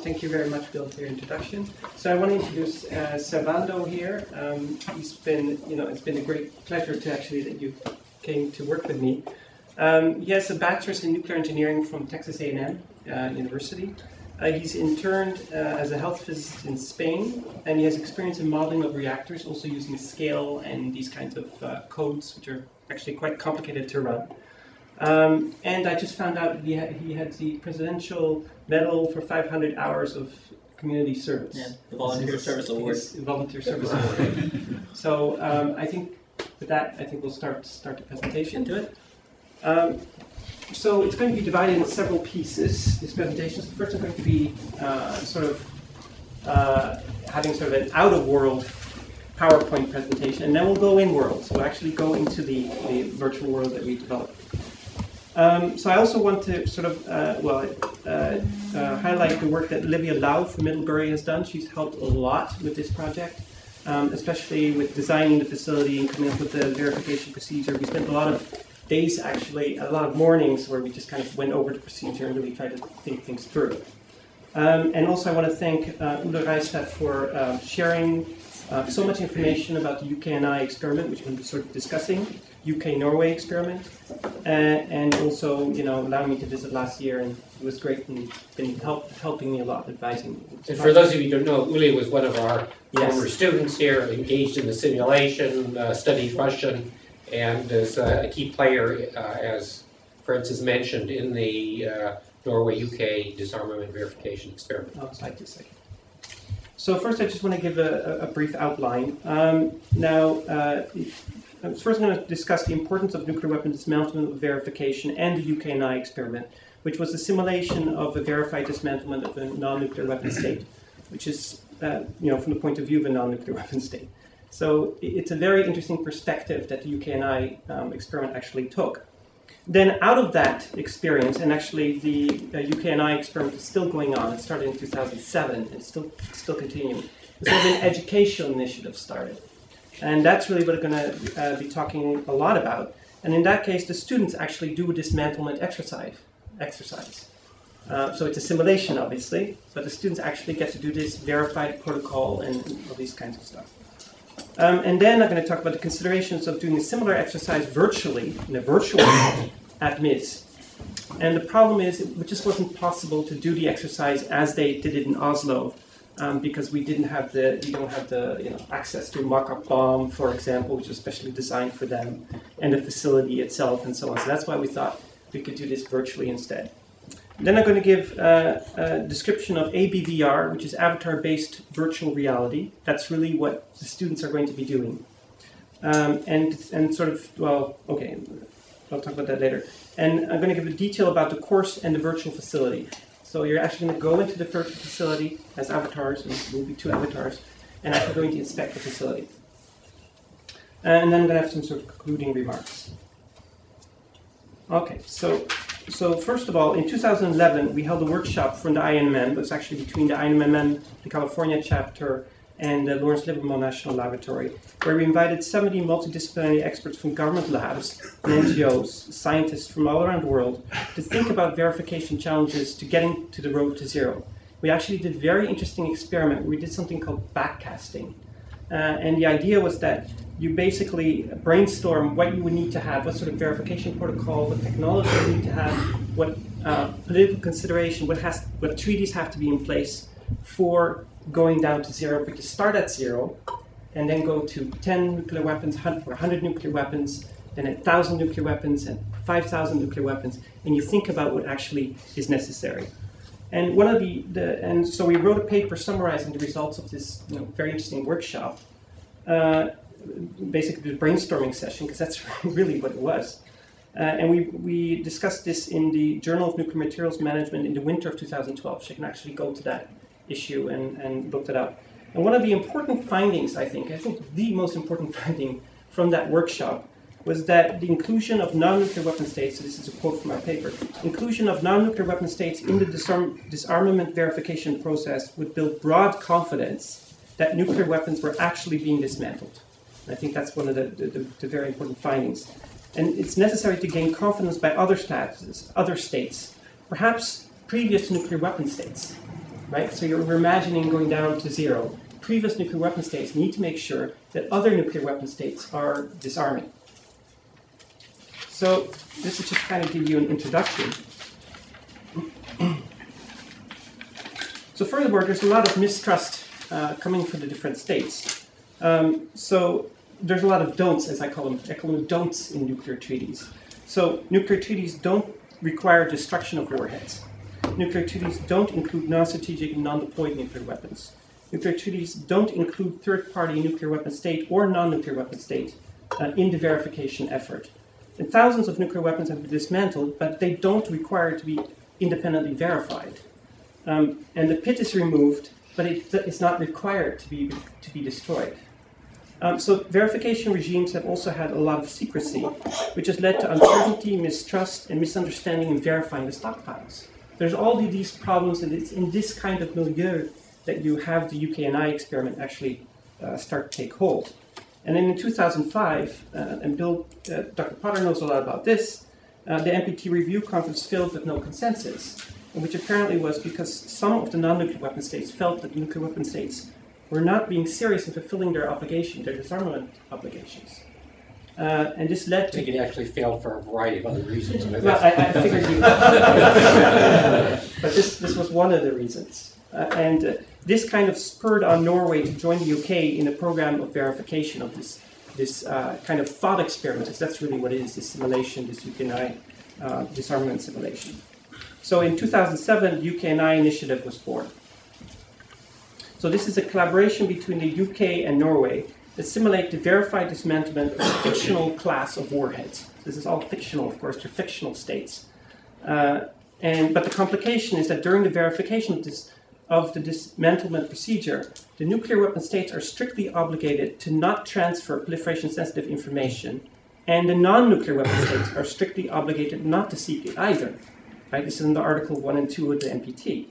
Thank you very much, Bill, for your introduction. So I want to introduce Servando here. He's been, it's been a great pleasure to actually that you came to work with me. He has a bachelor's in nuclear engineering from Texas A&M University. He's interned as a health physicist in Spain, and he has experience in modeling of reactors, also using scale and these kinds of codes, which are actually quite complicated to run. And I just found out he had the Presidential Medal for 500 hours of community service. Yeah, the Volunteer Service Award. Volunteer Service Award. So I think with that, we'll start the presentation. Do it. So it's going to be divided into several pieces, these presentations. The first is going to be having sort of an out-of-world PowerPoint presentation, and then we'll go in-world. So we'll actually go into the virtual world that we developed. So I also want to sort of, highlight the work that Olivia Lau from Middlebury has done. She's helped a lot with this project, especially with designing the facility and coming up with the verification procedure. We spent a lot of days, actually, a lot of mornings where we just kind of went over the procedure and really tried to think things through. And also I want to thank Ulla Reistad for sharing so much information about the UK-NI experiment, which we'll be sort of discussing, UK-Norway experiment, and also, allowing me to visit last year, and it was great and been helping me a lot, advising me. And for those of you who don't know, Uli was one of our former students here, engaged in the simulation, studied Russian, and is a key player, as Francis mentioned, in the Norway-UK disarmament verification experiment. Oh, slide just a second. So first I just want to give a brief outline. First I'm going to discuss the importance of nuclear weapon dismantlement verification and the UK-NI experiment, which was a simulation of a verified dismantlement of a non-nuclear weapon state, which is, from the point of view of a non-nuclear weapon state. So it's a very interesting perspective that the UK-NI experiment actually took. Then out of that experience, and actually the UK-NI experiment is still going on. It started in 2007. It's still continuing. So an educational initiative started. And that's really what we're going to be talking a lot about. And in that case, the students actually do a dismantlement exercise. So it's a simulation, obviously, but the students actually get to do this verified protocol and all these kinds of stuff. And then I'm going to talk about the considerations of doing a similar exercise virtually, in a virtual world, at MIIS. And the problem is, it just wasn't possible to do the exercise as they did it in Oslo, because we don't have the access to a mock-up bomb, for example, which was specially designed for them, and the facility itself, and so on. So that's why we thought we could do this virtually instead. Then I'm going to give a description of ABVR, which is avatar-based virtual reality. That's really what the students are going to be doing. And sort of, okay, I'll talk about that later. And I'm going to give a detail about the course and the virtual facility. So you're actually going to go into the virtual facility as avatars, and there will be 2 avatars, and actually going to inspect the facility. And then I'm going to have some sort of concluding remarks. Okay, so first of all, in 2011, we held a workshop from the INMM. It was actually between the INMM, the California chapter, and the Lawrence Livermore National Laboratory, where we invited 70 multidisciplinary experts from government labs and NGOs, scientists from all around the world, to think about verification challenges to getting to the road to zero. We actually did a very interesting experiment. We did something called backcasting. And the idea was that you basically brainstorm what you would need to have, what sort of verification protocol, what technology you need to have, what political consideration, what treaties have to be in place for going down to zero. But you start at 0 and then go to 10 nuclear weapons, 100 nuclear weapons, then 1,000 nuclear weapons and 5,000 nuclear weapons, and you think about what actually is necessary. And one of and so we wrote a paper summarizing the results of this very interesting workshop, basically the brainstorming session, because that's really what it was. And we discussed this in the Journal of Nuclear Materials Management in the winter of 2012. So you can actually go to that issue and look it up. And one of the important findings, I think the most important finding from that workshop was that the inclusion of non-nuclear weapon states, so this is a quote from our paper, inclusion of non-nuclear weapon states in the disarmament verification process would build broad confidence that nuclear weapons were actually being dismantled. And I think that's one of the very important findings. And it's necessary to gain confidence by other states, perhaps previous nuclear weapon states. right? So we're imagining going down to 0. Previous nuclear weapon states need to make sure that other nuclear weapon states are disarming. So this is just kind of give you an introduction. So furthermore, there's a lot of mistrust coming from the different states. So there's a lot of don'ts, as I call them don'ts in nuclear treaties. So nuclear treaties don't require destruction of warheads. Nuclear treaties don't include non-strategic and non-deployed nuclear weapons. Nuclear treaties don't include third-party nuclear weapon state or non-nuclear weapon state in the verification effort. And thousands of nuclear weapons have been dismantled, but they don't require to be independently verified. And the pit is removed, but it's not required to be destroyed. So verification regimes have also had a lot of secrecy, which has led to uncertainty, mistrust, and misunderstanding in verifying the stockpiles. There's all these problems, and it's in this kind of milieu that you have the UK-NI experiment actually start to take hold. And then in 2005, and Dr. Potter knows a lot about this, the NPT review conference failed with no consensus, which apparently was because some of the non-nuclear weapon states felt that nuclear weapon states were not being serious in fulfilling their obligation, their disarmament obligations. And this led to... I think it actually failed for a variety of other reasons. Well, I figured you... But this was one of the reasons. This kind of spurred on Norway to join the UK in a program of verification of this kind of thought experiment, because that's really what it is, this simulation, this UK-NI disarmament simulation. So in 2007, the UK-NI initiative was born. So this is a collaboration between the UK and Norway that simulate the verified dismantlement of a fictional class of warheads. This is all fictional, of course, they're fictional states. But the complication is that during the verification of the dismantlement procedure, the nuclear weapon states are strictly obligated to not transfer proliferation-sensitive information, and the non-nuclear weapon states are strictly obligated not to seek it either. Right? This is in the Article 1 and 2 of the NPT.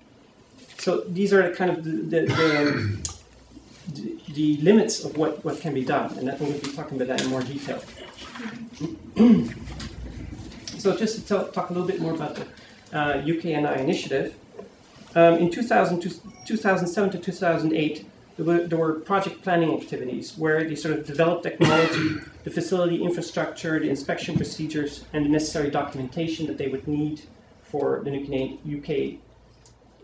So these are kind of the limits of what can be done, and I think we'll be talking about that in more detail. So just to talk a little bit more about the UK-NI initiative. In 2007 to 2008, there were project planning activities where they sort of developed technology, the facility infrastructure, the inspection procedures, and the necessary documentation that they would need for the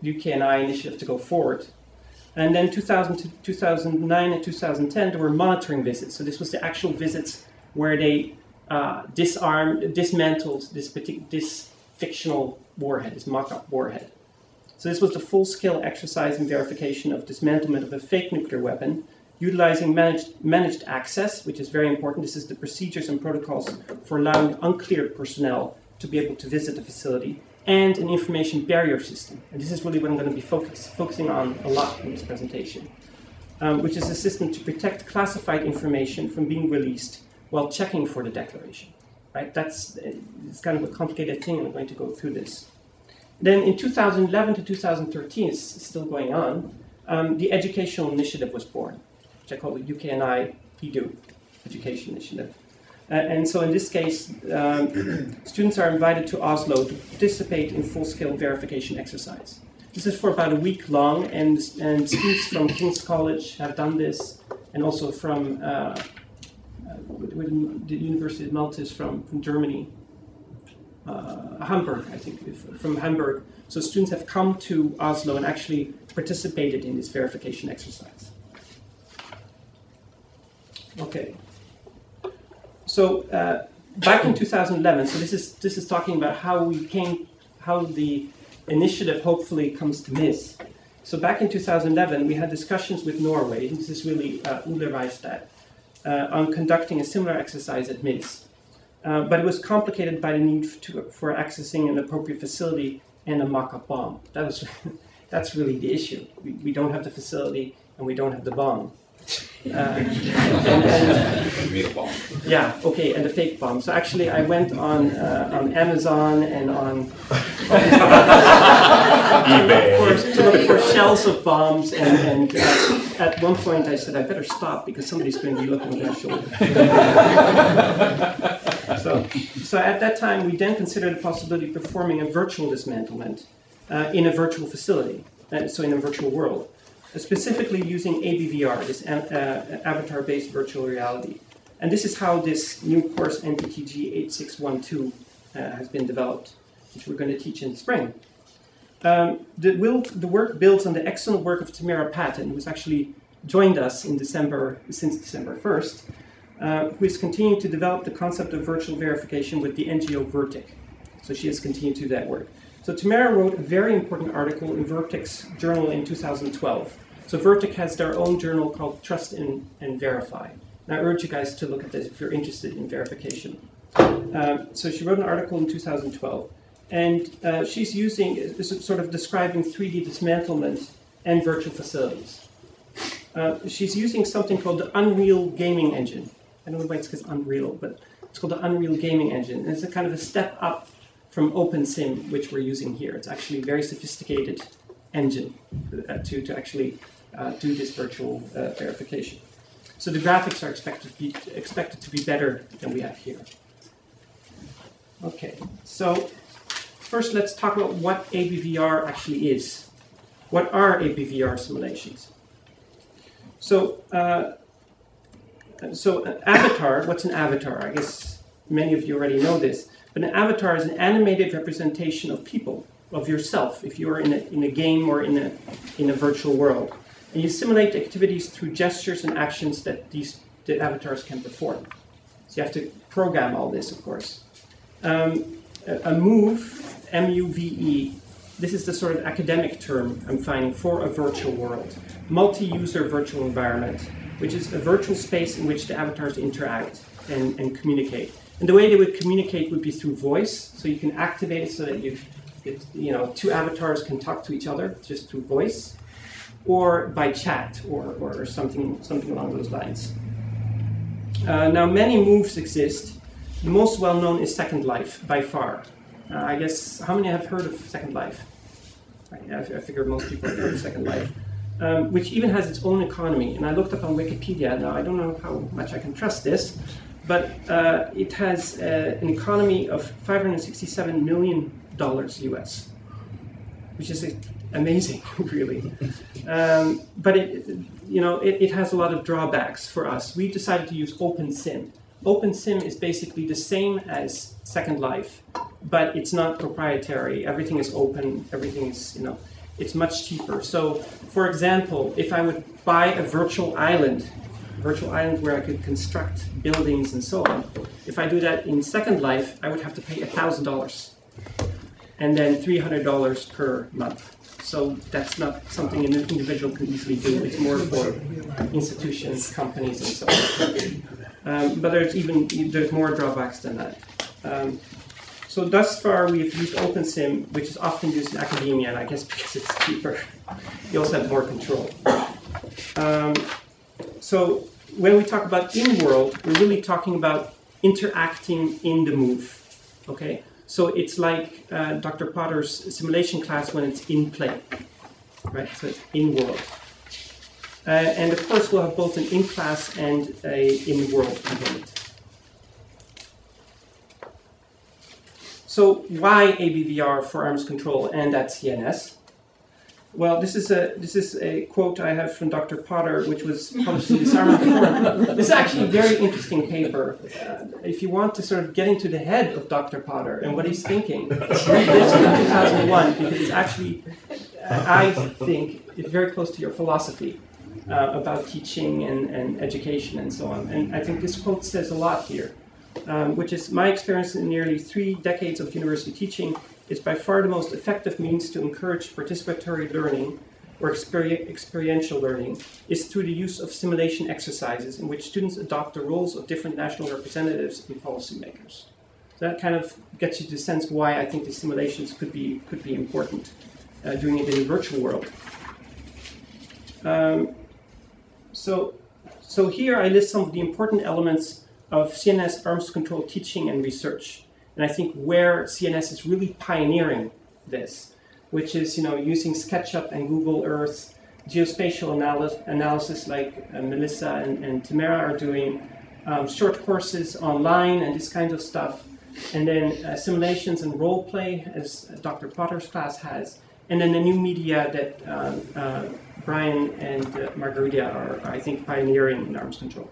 UK-NI initiative to go forward. And then 2000 to 2009 and 2010, there were monitoring visits. So this was the actual visits where they dismantled this fictional warhead, this mock-up warhead. So this was the full-scale exercise in verification of dismantlement of a fake nuclear weapon, utilizing managed access, which is very important. This is the procedures and protocols for allowing uncleared personnel to be able to visit the facility, and an information barrier system. And this is really what I'm going to be focusing on a lot in this presentation, which is a system to protect classified information from being released while checking for the declaration. Right? It's kind of a complicated thing, and I'm going to go through this. Then in 2011 to 2013, it's still going on, the educational initiative was born, which I call the UK-NI EDU, Education Initiative. And so in this case, students are invited to Oslo to participate in full-scale verification exercise. This is for about a week long, and students from King's College have done this, and also from the University of Malta from Germany. Hamburg, I think, from Hamburg. So students have come to Oslo and actually participated in this verification exercise. Okay. So back in 2011, so this is talking about how the initiative hopefully comes to MIIS. So back in 2011, we had discussions with Norway. This is really Ole Reistad, on conducting a similar exercise at MIIS. But it was complicated by the need for accessing an appropriate facility and a mock-up bomb. That's really the issue. We don't have the facility and we don't have the bomb. You made a bomb. Yeah, okay, and the fake bomb. So actually I went on Amazon and on eBay to look for shells of bombs, and at one point I said I better stop because somebody's going to be looking at my shoulder. So at that time we then considered the possibility of performing a virtual dismantlement in a virtual facility. so in a virtual world, specifically using ABVR, this avatar-based virtual reality. And this is how this new course, NPTG 8612, has been developed, which we're going to teach in the spring. The work builds on the excellent work of Tamara Patton, who's actually joined us in since December 1st, who is continuing to develop the concept of virtual verification with the NGO Vertic. So she has continued to do that work. So Tamara wrote a very important article in Vertic's journal in 2012. So Vertic has their own journal called Trust and Verify. And I urge you guys to look at this if you're interested in verification. So she wrote an article in 2012. And she's sort of describing 3D dismantlement and virtual facilities. She's using something called the Unreal Gaming Engine. I don't know why it's called Unreal, but it's called the Unreal Gaming Engine. And it's a kind of a step up from OpenSim, which we're using here. It's actually a very sophisticated engine to actually do this virtual verification. So the graphics are expected to be better than we have here. Okay, so first let's talk about what ABVR actually is. What are ABVR simulations? So, an avatar, what's an avatar? I guess many of you already know this, but an avatar is an animated representation of people, of yourself, if you're in a game or in a virtual world. And you simulate activities through gestures and actions that the avatars can perform. So you have to program all this, of course. A move, M-U-V-E, this is the sort of academic term I'm finding for a virtual world. Multi-user virtual environment, which is a virtual space in which the avatars interact and communicate. And the way they would communicate would be through voice, so you can activate it so that two avatars can talk to each other just through voice, or by chat or something along those lines. Now many moves exist. The most well-known is Second Life, by far. I guess, how many have heard of Second Life? I figure most people have heard of Second Life, which even has its own economy. And I looked up on Wikipedia. Now, I don't know how much I can trust this, but it has an economy of $567 million US, which is amazing, really. But it has a lot of drawbacks for us. We decided to use OpenSim. OpenSim is basically the same as Second Life, but it's not proprietary. Everything is open. Everything is, it's much cheaper. So, for example, if I would buy a virtual island where I could construct buildings and so on, if I do that in Second Life, I would have to pay $1,000 and then $300 per month. So that's not something an individual can easily do. It's more for institutions, companies, and so on. But there's more drawbacks than that. So thus far we've used OpenSim, which is often used in academia, and I guess because it's cheaper, you also have more control. So when we talk about in-world, we're really talking about interacting in the move. Okay? So it's like Dr. Potter's simulation class when it's in play, right? So it's in-world. And of course we'll have both an in-class and a in-world component. So why ABVR for arms control and at CNS? Well, this is a quote I have from Dr. Potter, which was published in Disarmament. This is actually a very interesting paper. If you want to sort of get into the head of Dr. Potter and what he's thinking, read this in 2001, because it's actually, I think, it's very close to your philosophy about teaching and education and so on. And I think this quote says a lot here, which is my experience in nearly 3 decades of university teaching is by far the most effective means to encourage participatory learning or experiential learning is through the use of simulation exercises in which students adopt the roles of different national representatives and policymakers. So that kind of gets you the sense why I think the simulations could be important, doing it in a virtual world. So here I list some of the important elements of CNS arms control teaching and research. And I think where CNS is really pioneering this, which is using SketchUp and Google Earth, geospatial analysis like Melissa and Tamara are doing, short courses online and this kind of stuff, and then simulations and role play as Dr. Potter's class has, and then the new media that Brian and Margarita are, I think, pioneering in arms control.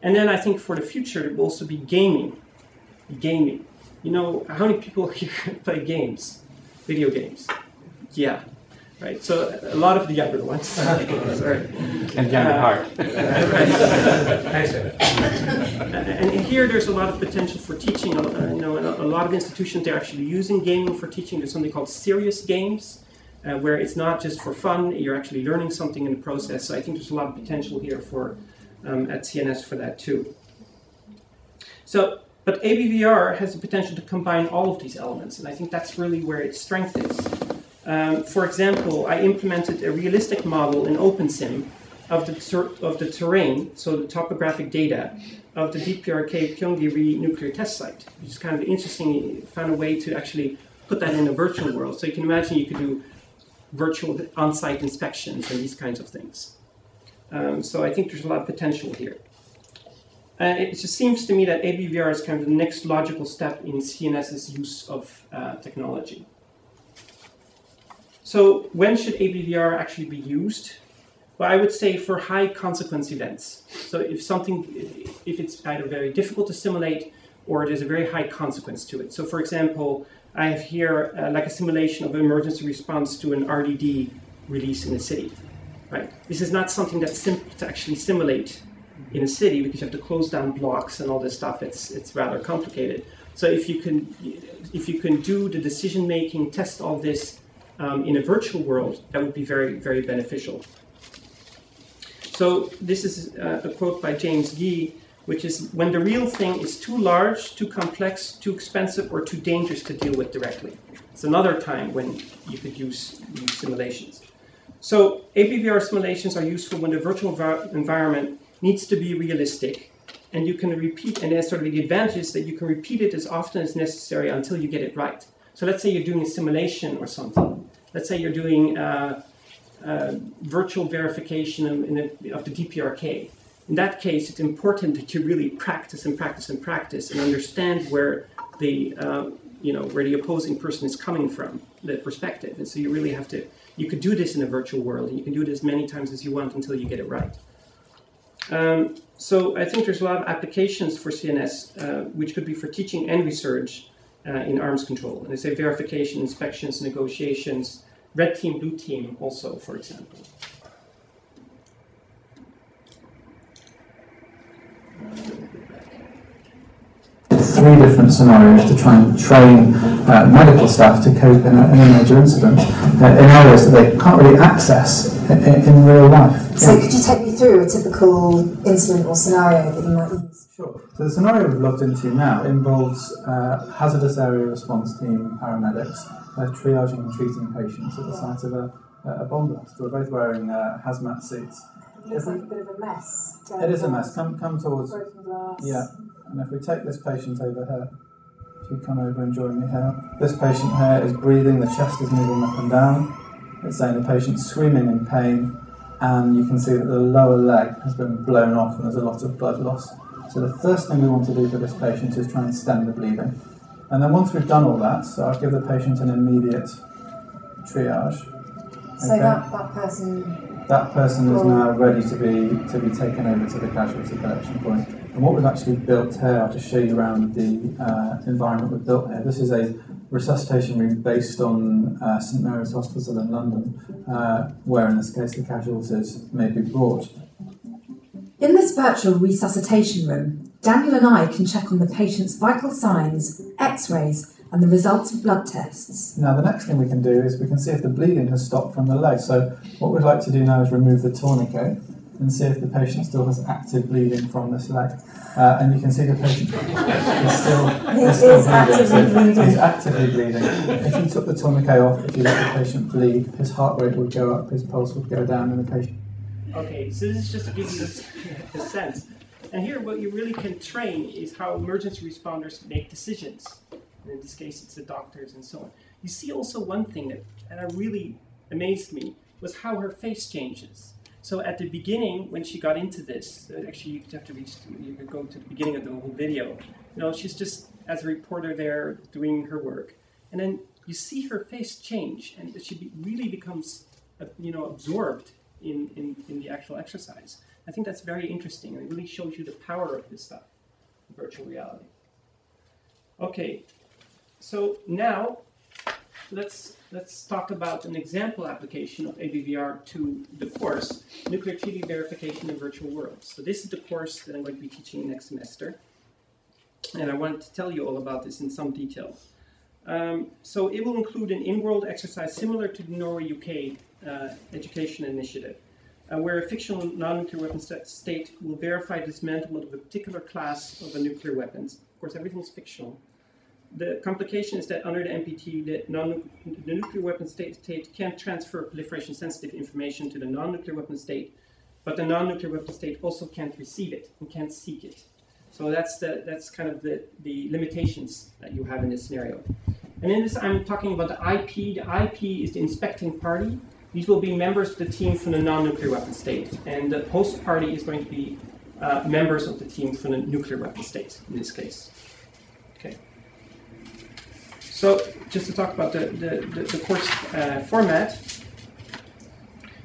And then I think for the future, it will also be gaming. Gaming. You know, how many people here play games? Video games? Yeah. Right, so a lot of the younger ones. Sorry. And young at heart. And here there's a lot of potential for teaching. You know, a lot of institutions, they're actually using gaming for teaching. There's something called serious games, where it's not just for fun, you're actually learning something in the process. So I think there's a lot of potential here for at CNS for that too. So, but ABVR has the potential to combine all of these elements, and I think that's really where its strength is. For example, I implemented a realistic model in OpenSim of the terrain, so the topographic data, of the DPRK Pyongyari nuclear test site, which is kind of interesting. Found a way to actually put that in a virtual world. So you can imagine you could do virtual on-site inspections and these kinds of things. So I think there's a lot of potential here. It just seems to me that ABVR is kind of the next logical step in CNS's use of technology. So when should ABVR actually be used? Well, I would say for high consequence events. So if it's either very difficult to simulate or there's a very high consequence to it. So for example, I have here like a simulation of emergency response to an RDD release in a city. Right? This is not something that's simple to actually simulate in a city because you have to close down blocks and all this stuff. It's rather complicated. So if you can do the decision making, test all this in a virtual world, that would be very, very beneficial. So this is a quote by James Gee, which is, when the real thing is too large, too complex, too expensive, or too dangerous to deal with directly. It's another time when you could use simulations. So ABVR simulations are useful when the virtual environment needs to be realistic, and you can repeat, and that's sort of the advantage is that you can repeat it as often as necessary until you get it right. So let's say you're doing a simulation or something. Let's say you're doing virtual verification of the DPRK. In that case, it's important that you really practice and practice and practice and understand where the where the opposing person is coming from, the perspective. And so you really have to. You could do this in a virtual world, and you can do it as many times as you want until you get it right. So I think there's a lot of applications for CNS, which could be for teaching and research in arms control. And I say verification, inspections, negotiations, red team, blue team also, for example. Three different scenarios to try and train medical staff to cope in a major incident in areas that they can't really access in real life. So could you take me through a typical incident or scenario that you might use? Sure. So the scenario we've looked into now involves hazardous area response team paramedics triaging and treating patients at the site of a bomb blast. We're both wearing hazmat suits. It looks like a bit of a mess. It is a mess. Come towards. Broken glass. Yeah. And if we take this patient over here, if you come over and join me here, this patient here is breathing, the chest is moving up and down. It's saying the patient's screaming in pain, and you can see that the lower leg has been blown off and there's a lot of blood loss. So the first thing we want to do for this patient is try and stem the bleeding. And then once we've done all that, so I'll give the patient an immediate triage. So okay. that person is now ready to be taken over to the casualty collection point. And what we've actually built here, I'll just show you around the environment we've built here. This is a resuscitation room based on St Mary's Hospital in London, where in this case the casualties may be brought. In this virtual resuscitation room, Daniel and I can check on the patient's vital signs, x-rays, and the results of blood tests. Now the next thing we can do is we can see if the bleeding has stopped from the leg. So what we'd like to do now is remove the tourniquet and see if the patient still has active bleeding from this leg. And you can see the patient is still bleeding. He's actively bleeding. If you took the tourniquet off, if you let the patient bleed, his heart rate would go up, his pulse would go down, and the patient... Okay, so this is just to give you a sense. And here what you really can train is how emergency responders make decisions. And in this case, it's the doctors and so on. You see also one thing that really amazed me was how her face changes. So at the beginning, when she got into this, actually you have to you could go to the beginning of the whole video. You know, she's just as a reporter there doing her work. And then you see her face change, and she really becomes, absorbed in the actual exercise. I think that's very interesting, and it really shows you the power of this stuff, virtual reality. Okay, so now let's talk about an example application of ABVR to the course, Nuclear Treaty Verification in Virtual Worlds. So this is the course that I'm going to be teaching next semester, and I wanted to tell you all about this in some detail. So it will include an in-world exercise similar to the Norway-UK education initiative, where a fictional non-nuclear weapon state will verify dismantlement of a particular class of nuclear weapons. Of course, everything is fictional. The complication is that under the NPT, the nuclear weapon state can't transfer proliferation-sensitive information to the non-nuclear weapon state, but the non-nuclear weapon state also can't receive it and can't seek it. So that's kind of the limitations that you have in this scenario. And in this, I'm talking about the IP. The IP is the inspecting party. These will be members of the team from the non-nuclear weapon state, and the host party is going to be members of the team from the nuclear weapon state in this case. Okay. So just to talk about the course format.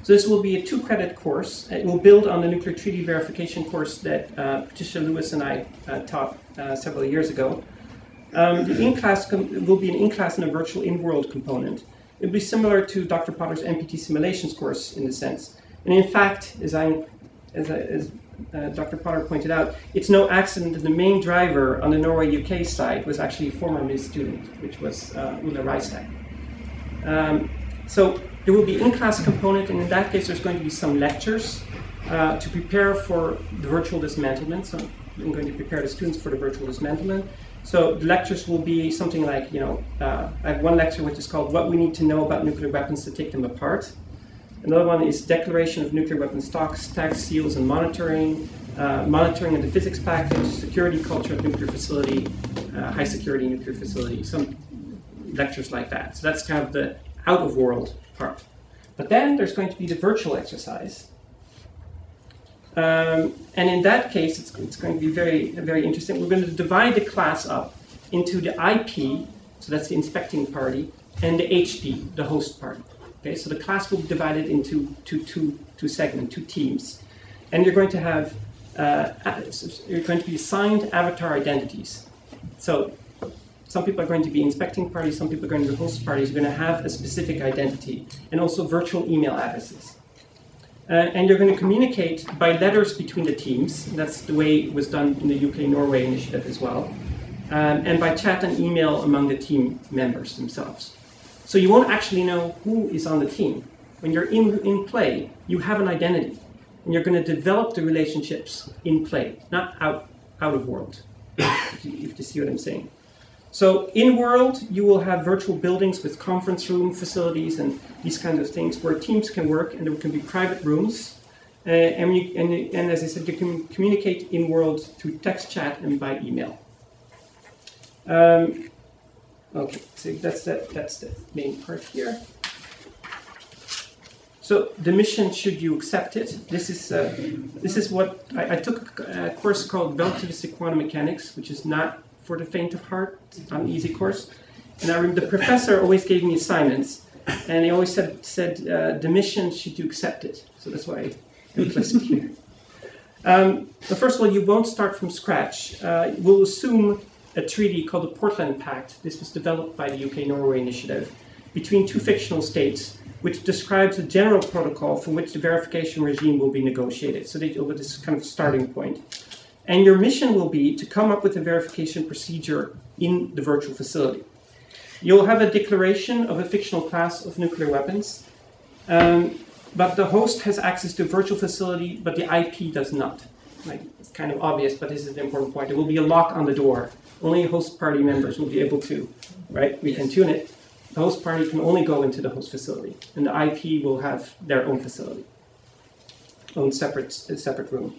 So this will be a 2-credit course. It will build on the nuclear treaty verification course that Patricia Lewis and I taught several years ago. The in-class will be an in-class and a virtual in-world component. It will be similar to Dr. Potter's NPT simulations course in the sense. And in fact, as Dr. Potter pointed out, it's no accident that the main driver on the Norway-UK side was actually a former MIIS student, which was Ulla Reistad. So there will be in-class component, and in that case there's going to be some lectures to prepare for the virtual dismantlement. So I'm going to prepare the students for the virtual dismantlement. So the lectures will be something like, I have one lecture which is called What We Need to Know About Nuclear Weapons to Take Them Apart. Another one is Declaration of Nuclear Weapon Stocks, Tags, Seals, and Monitoring, Monitoring of the Physics Package, Security Culture of Nuclear Facility, High Security Nuclear Facility, some lectures like that. So that's kind of the out-of-world part. But then there's going to be the virtual exercise. And in that case, it's going to be very, very interesting. We're going to divide the class up into the IP, so that's the inspecting party, and the HP, the host party. Okay, so the class will be divided into two segments, 2 teams, and you're going to have you're going to be assigned avatar identities. So some people are going to be inspecting parties, some people are going to be host parties. You're going to have a specific identity, and also virtual email addresses. And you're going to communicate by letters between the teams. That's the way it was done in the UK-Norway initiative as well. And by chat and email among the team members themselves. So you won't actually know who is on the team. When you're in play, you have an identity. And you're going to develop the relationships in play, not out of world, if you see what I'm saying. So in world, you will have virtual buildings with conference room facilities and these kinds of things where teams can work, and there can be private rooms. And as I said, you can communicate in world through text chat and by email. Okay, so that's the main part here. So the mission, should you accept it? This is what I took a course called Relativistic Quantum Mechanics, which is not for the faint of heart. It's not an easy course. And I remember the professor always gave me assignments, and he always said the mission, should you accept it? So that's why I implicit here. But first of all, you won't start from scratch. We'll assume a treaty called the Portland Pact. This was developed by the UK-Norway initiative between 2 fictional states, which describes a general protocol from which the verification regime will be negotiated. So this is kind of a starting point. And your mission will be to come up with a verification procedure in the virtual facility. You'll have a declaration of a fictional class of nuclear weapons, but the host has access to a virtual facility, but the IP does not. Like, it's kind of obvious, but this is an important point. There will be a lock on the door. Only host party members will be able to, right? We can tune it. The host party can only go into the host facility, and the IP will have their own facility, own separate room.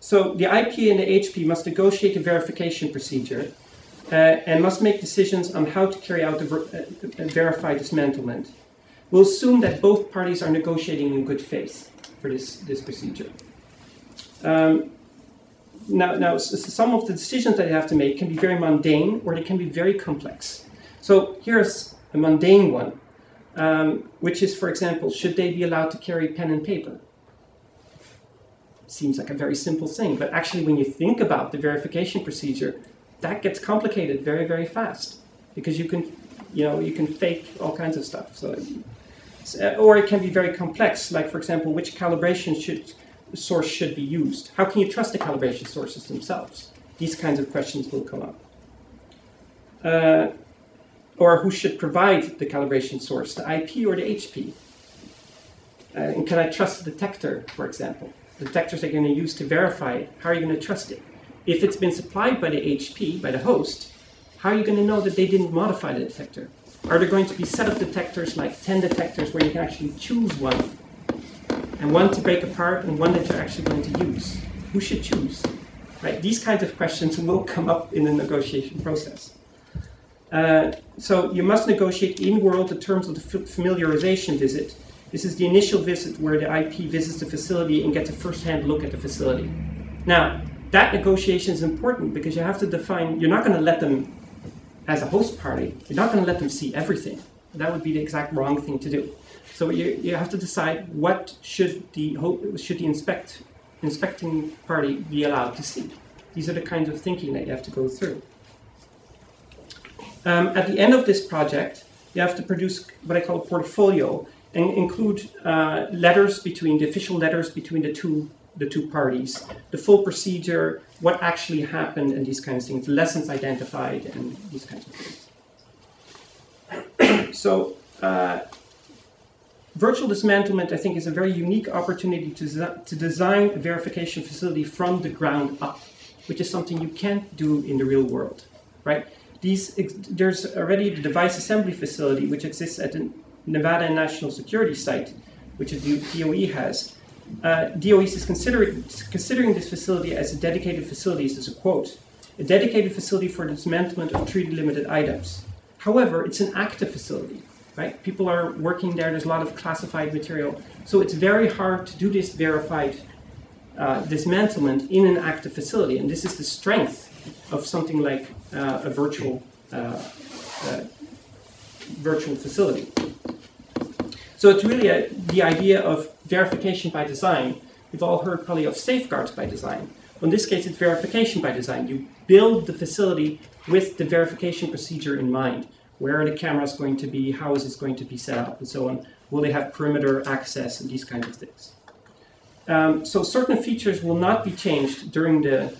So the IP and the HP must negotiate a verification procedure and must make decisions on how to carry out the verified dismantlement. We'll assume that both parties are negotiating in good faith for this procedure. now, some of the decisions that you have to make can be very mundane or they can be very complex. So here's a mundane one, which is, for example, should they be allowed to carry pen and paper? Seems like a very simple thing, but actually when you think about the verification procedure, that gets complicated very, very fast, because you can fake all kinds of stuff. So, or it can be very complex, like, for example, which calibration source should be used? How can you trust the calibration sources themselves? These kinds of questions will come up. Or who should provide the calibration source, the IP or the HP? And can I trust the detector, for example? The detectors they're going to use to verify it, how are you going to trust it? If it's been supplied by the HP, by the host, how are you going to know that they didn't modify the detector? Are there going to be set of detectors, like 10 detectors, where you can actually choose one? And one to break apart and one that you're actually going to use? Who should choose? Right? These kinds of questions will come up in the negotiation process. So you must negotiate in world the terms of the familiarization visit. This is the initial visit where the IP visits the facility and gets a first-hand look at the facility. Now, that negotiation is important because you have to define, you're not going to let them, as a host party, you're not going to let them see everything. That would be the exact wrong thing to do. So you have to decide what should the inspecting party be allowed to see. These are the kinds of thinking that you have to go through. At the end of this project, you have to produce what I call a portfolio and include letters between the official letters between the two parties, the full procedure, what actually happened, and these kinds of things, lessons identified, and these kinds of things. So, virtual dismantlement, I think, is a very unique opportunity to design a verification facility from the ground up, which is something you can't do in the real world, right? There's already the device assembly facility, which exists at the Nevada National Security Site, which the DOE has. DOE is considering this facility as a dedicated facility, this is a quote, a dedicated facility for the dismantlement of 3D limited items. However, it's an active facility, right? People are working there, there's a lot of classified material, so it's very hard to do this verified dismantlement in an active facility, and this is the strength of something like a virtual facility. So it's really the idea of verification by design. We've all heard probably of safeguards by design. Well, in this case, it's verification by design. You build the facility with the verification procedure in mind. Where are the cameras going to be? How is this going to be set up? And so on. Will they have perimeter access and these kinds of things? So certain features will not be changed during the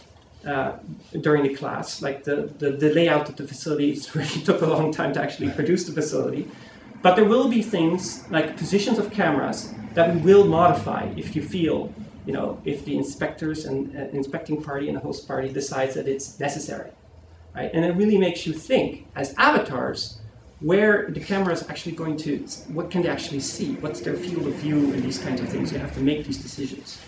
class, like the layout of the facility. It really took a long time to actually produce the facility. But there will be things like positions of cameras that we will modify if you feel, if the inspectors and inspecting party and the host party decides that it's necessary, right? And it really makes you think, as avatars, where the camera is actually going to, what can they actually see? What's their field of view and these kinds of things? You have to make these decisions.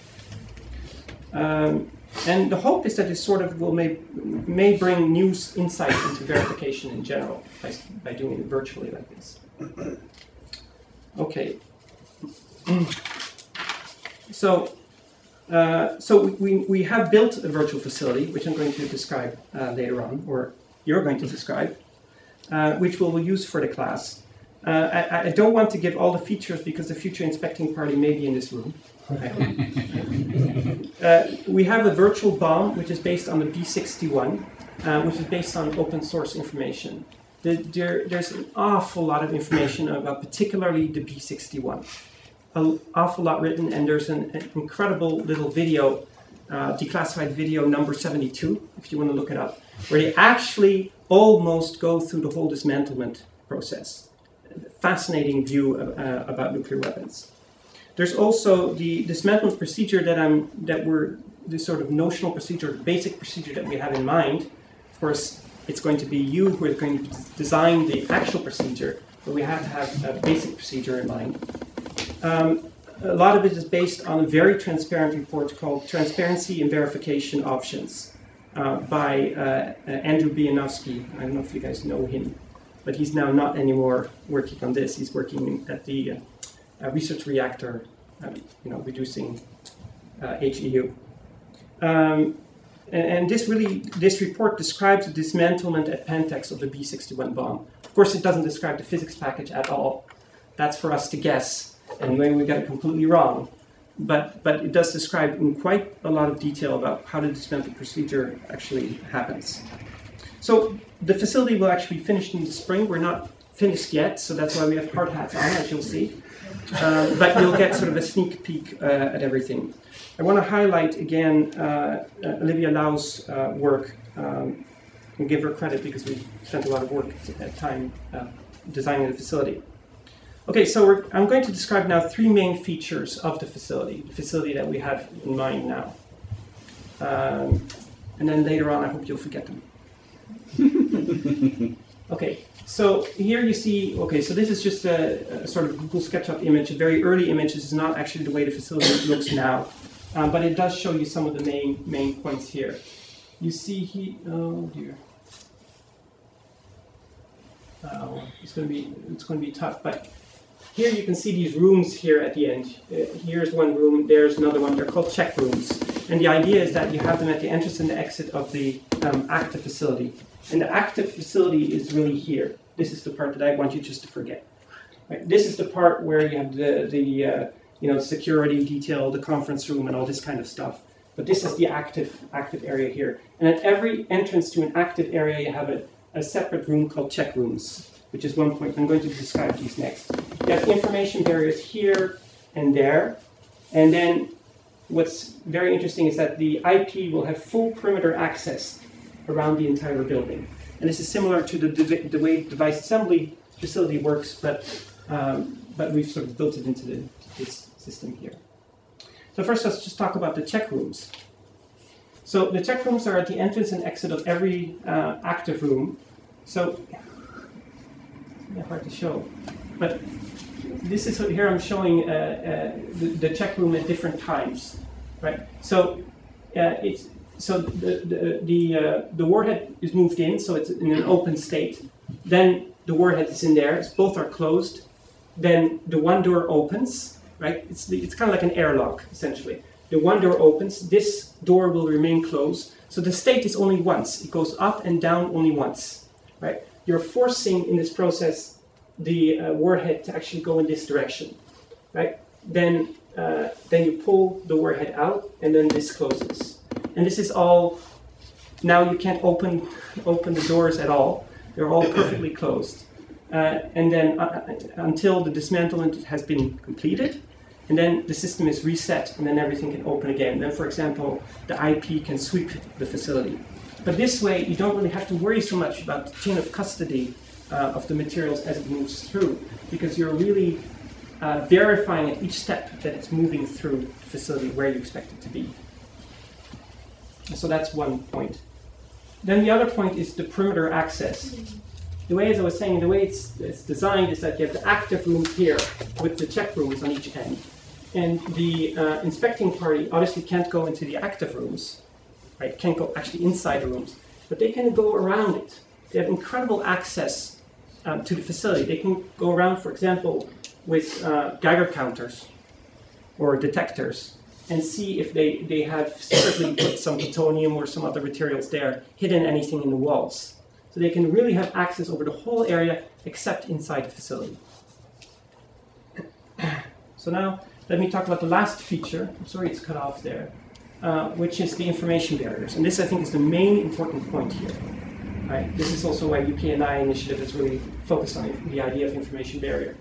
And the hope is that this sort of may bring new insight into verification in general by doing it virtually like this. Okay. So we have built a virtual facility, which I'm going to describe later on, or you're going to describe, which we'll use for the class. I don't want to give all the features because the future inspecting party may be in this room. We have a virtual bomb, which is based on the B61, which is based on open source information. There's an awful lot of information about particularly the B61. An awful lot written, and there's an incredible little video, declassified video number 72, if you want to look it up, where they actually almost go through the whole dismantlement process. Fascinating view about nuclear weapons. There's also the dismantlement procedure the sort of notional procedure, basic procedure that we have in mind. Of course, it's going to be you who are going to design the actual procedure, but we have to have a basic procedure in mind. A lot of it is based on a very transparent report called Transparency and Verification Options by Andrew Bianowski. I don't know if you guys know him, but he's now not anymore working on this. He's working at the research reactor, reducing HEU. And this report describes the dismantlement at Pantex of the B-61 bomb. Of course, it doesn't describe the physics package at all. That's for us to guess, and maybe we got it completely wrong. But it does describe in quite a lot of detail about how the dismantle procedure actually happens. So the facility will actually be finished in the spring. We're not finished yet, so that's why we have hard hats on, as you'll see. But you'll get sort of a sneak peek at everything. I want to highlight again Olivia Lau's work and give her credit because we spent a lot of work at time designing the facility. Okay, so I'm going to describe now three main features of the facility that we have in mind now. And then later on, I hope you'll forget them. Okay, so here you see, okay, so this is just a sort of Google SketchUp image, a very early image. This is not actually the way the facility looks now, but it does show you some of the main points here. You see here, oh dear. It's going to be tough, but here you can see these rooms here at the end. Here's one room, there's another one. They're called check rooms. And the idea is that you have them at the entrance and the exit of the active facility. And the active facility is really here. This is the part that I want you just to forget. Right? This is the part where you have the security detail, the conference room, and all this kind of stuff. But this is the active area here. And at every entrance to an active area, you have a separate room called check rooms, which is one point. I'm going to describe these next. You have information barriers here and there. And then what's very interesting is that the IP will have full perimeter access around the entire building. And this is similar to the way device assembly facility works, but we've sort of built it into this system here. So first, let's just talk about the check rooms. So the check rooms are at the entrance and exit of every active room. So, hard to show, but this is here I'm showing the check room at different times, right? So the warhead is moved in, so it's in an open state. Then the warhead is in there. Both are closed. Then the one door opens, right? It's kind of like an airlock essentially. The one door opens. This door will remain closed. So the state is only once. It goes up and down only once, right? You're forcing in this process the warhead to actually go in this direction, right? Then you pull the warhead out, and then this closes. And this is all. Now you can't open the doors at all. They're all perfectly closed. And then until the dismantlement has been completed, and then the system is reset, and then everything can open again. Then, for example, the IP can sweep the facility. But this way, you don't really have to worry so much about the chain of custody of the materials as it moves through, because you're really verifying at each step that it's moving through the facility where you expect it to be. So that's one point. Then the other point is the perimeter access. The way, as I was saying, the way it's designed is that you have the active rooms here with the check rooms on each end. And the inspecting party obviously can't go into the active rooms, right? Can't go actually inside the rooms, but they can go around it. They have incredible access to the facility. They can go around, for example, with Geiger counters or detectors and see if they have separately put some plutonium or some other materials there, hidden anything in the walls. So they can really have access over the whole area except inside the facility. So now let me talk about the last feature. I'm sorry it's cut off there, which is the information barriers. And this, I think, is the main important point here. Right? This is also why UK-NI initiative is really focused on the idea of information barrier.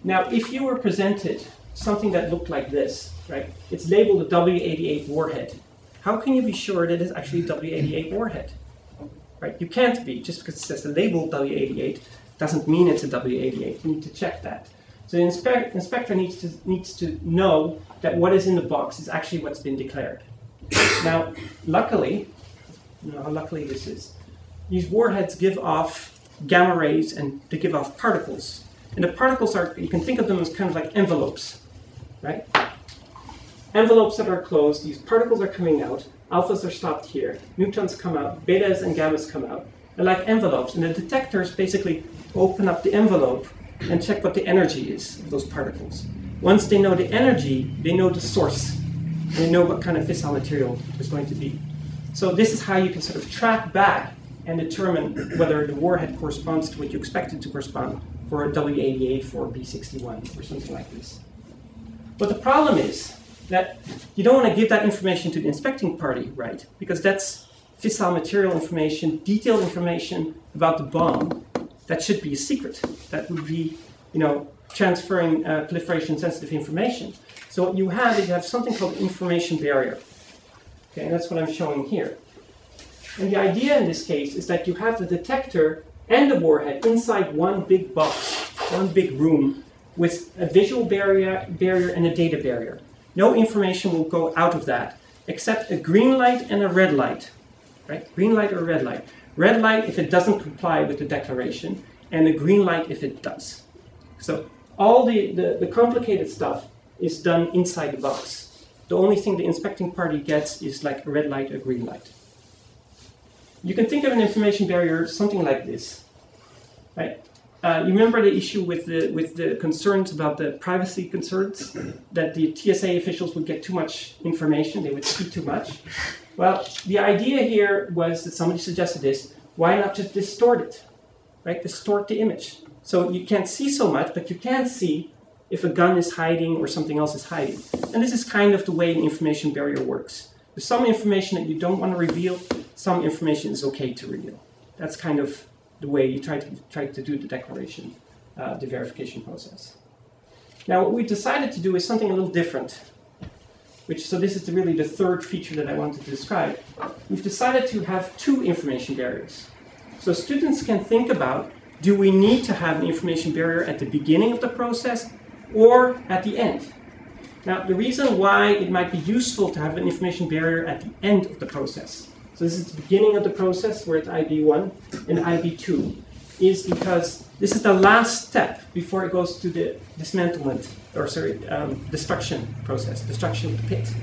Now, if you were presented something that looked like this, right? It's labeled a W88 warhead. How can you be sure that it's actually a W88 warhead? Right? You can't be. Just because it says the label W88 doesn't mean it's a W88. You need to check that. So the inspector needs to know that what is in the box is actually what's been declared. Now, luckily, you know how luckily this is, these warheads give off gamma rays and they give off particles. And the particles are, you can think of them as kind of like envelopes, right? Envelopes that are closed, these particles are coming out, alphas are stopped here, neutrons come out, betas and gammas come out. They're like envelopes, and the detectors basically open up the envelope and check what the energy is of those particles. Once they know the energy, they know the source. They know what kind of fissile material there's going to be. So this is how you can sort of track back and determine whether the warhead corresponds to what you expect it to correspond for a W88 or B61 or something like this. But the problem is that you don't want to give that information to the inspecting party, right? Because that's fissile material information, detailed information about the bomb. That should be a secret. That would be, transferring proliferation-sensitive information. So what you have is you have something called information barrier. Okay, and that's what I'm showing here. And the idea in this case is that you have the detector and the warhead inside one big box, one big room, with a visual barrier and a data barrier. No information will go out of that, except a green light and a red light. Right? Green light or red light. Red light if it doesn't comply with the declaration, and a green light if it does. So all the complicated stuff is done inside the box. The only thing the inspecting party gets is like a red light or a green light. You can think of an information barrier something like this, right? You remember the issue with the concerns about the privacy concerns, that the TSA officials would get too much information, they would see too much. Well, the idea here was that somebody suggested this, why not just distort it, right? Distort the image. So you can't see so much, but you can see if a gun is hiding or something else is hiding. And this is kind of the way an information barrier works. There's some information that you don't want to reveal, some information is okay to reveal. That's kind of the way you try to do the declaration, the verification process. Now what we decided to do is something a little different, so this is really the third feature that I wanted to describe. We've decided to have two information barriers. So students can think about, do we need to have an information barrier at the beginning of the process or at the end? Now, the reason why it might be useful to have an information barrier at the end of the process, so this is the beginning of the process, we're at IB1 and IB2, is because this is the last step before it goes to the dismantlement, destruction process, destruction of the pit,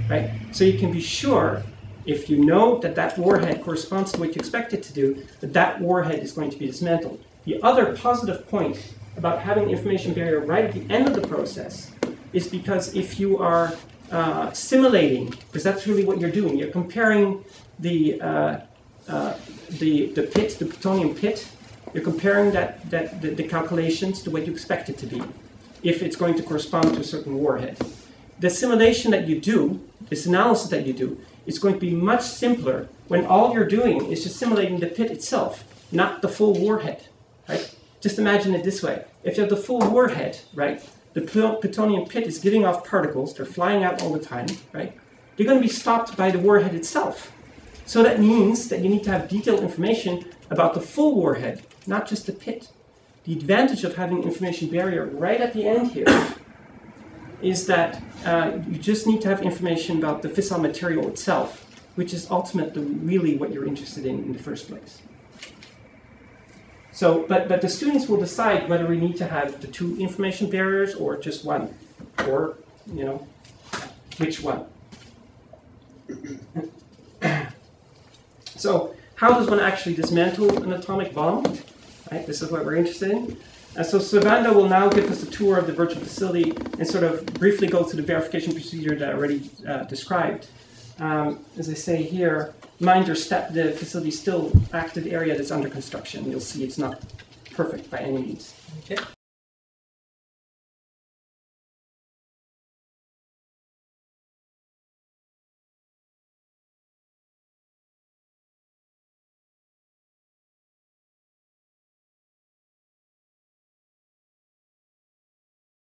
right? So you can be sure, if you know that that warhead corresponds to what you expect it to do, that that warhead is going to be dismantled. The other positive point about having an information barrier right at the end of the process is because if you are simulating, because that's really what you're doing, you're comparing the pit, the plutonium pit, you're comparing the calculations to what you expect it to be, if it's going to correspond to a certain warhead. The simulation that you do, this analysis that you do, is going to be much simpler when all you're doing is just simulating the pit itself, not the full warhead, right? Just imagine it this way. If you have the full warhead, right, the plutonium pit is giving off particles, they're flying out all the time, right? They're going to be stopped by the warhead itself. So that means that you need to have detailed information about the full warhead, not just the pit. The advantage of having an information barrier right at the end here is that you just need to have information about the fissile material itself, which is ultimately really what you're interested in the first place. So, but the students will decide whether we need to have the two information barriers or just one, or, which one. So, how does one actually dismantle an atomic bomb? Right, this is what we're interested in. So Savanda will now give us a tour of the virtual facility and sort of briefly go through the verification procedure that I already described. As I say here, mind your step, the facility is still active area that's under construction. You'll see it's not perfect by any means. Okay.